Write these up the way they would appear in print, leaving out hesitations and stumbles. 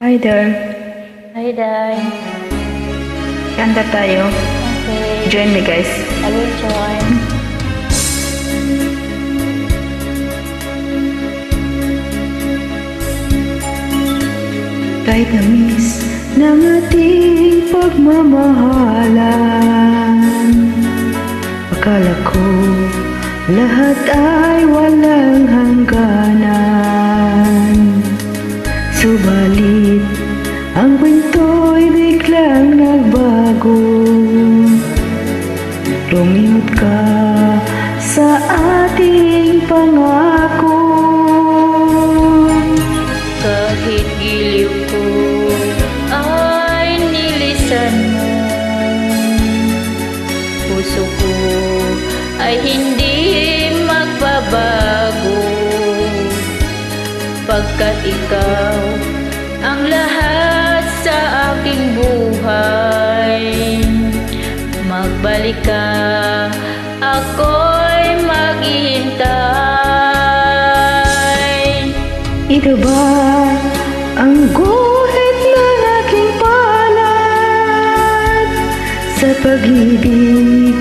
Hi there. Hi, Day. Kanta tayo. Okay. Join me guys. I will join. Kahit na-miss ng ating pagmamahalan, akala ko lahat ay walang hangganan. Subalit, ang kwento'y biglang nagbago. Lumimot ka sa ating pangako. Kahit giliw ko ay nilisan mo, puso ko ay hindi magbabago, pagkat ikaw ang lahat sa aking buhay. Magbalik ka, ako'y maghihintay. Ito ba ang guhit ng aking palad? Sa pag-ibig,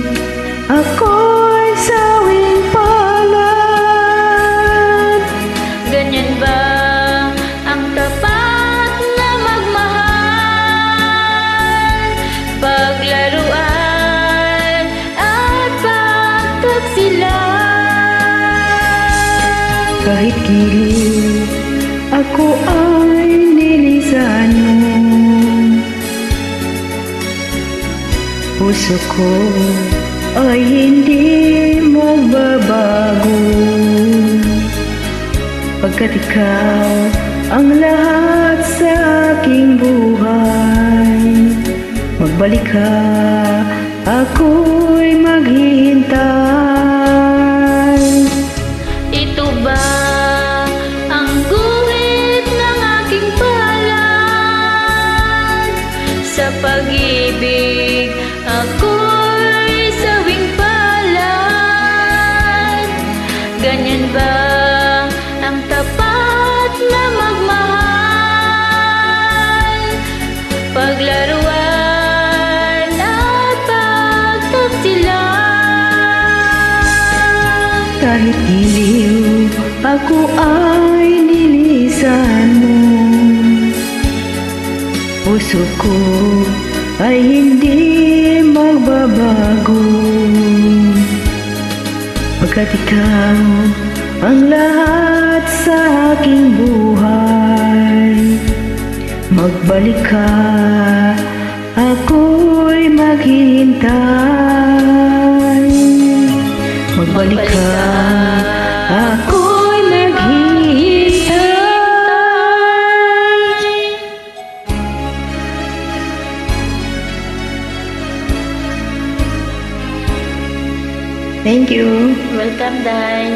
ako'y sawing palad. Ganyan ba ang tapat na magmahal? Paglaruan at pagtaksilan. Kahit giliw, ako ay nilisan mo. Puso ko ay hindi magbabago, pagkat ikaw ang lahat sa aking buhay. Magbalik ka, ako'y maghihintay. Ito ba ang guhit ng aking palad? Sa pag-ibig, ako'y sawing palad. Ganyan ba ang tapat na magmahal? Paglaruan at pagtaksilan. Kahit giliw, ako ay nilisan mo. Puso ko ay hindi magbabago, pagkat ikaw ang lahat sa aking buhay. Magbalik ka, ako'y maghihintay. Magbalik ka, ako'y maghihintay. Thank you. Welcome, Day.